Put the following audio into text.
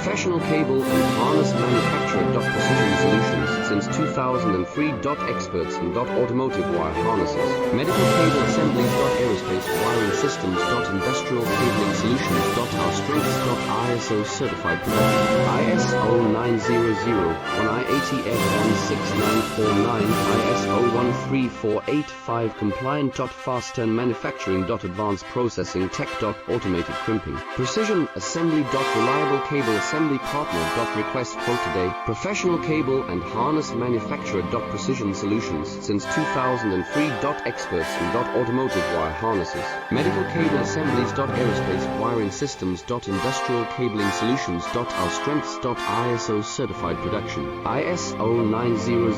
Professional cable and harness manufacturer. Precision Solutions since 2003. Experts in automotive wire harnesses, medical cable assemblies. Aerospace wiring systems. Industrial cabling solutions. Our strengths. ISO certified production. ISO 9001 IATF 16949 ISO 13485 compliant. Fast turn manufacturing. Advanced processing tech. Automated crimping. Precision assembly. Reliable cable assembly partner. Request quote today. Professional cable and harness manufacturer. Precision Solutions since 2003. Experts in automotive wire harnesses, medical cable assemblies. Aerospace wiring systems. Industrial cabling solutions. Our strengths. ISO certified production. ISO 900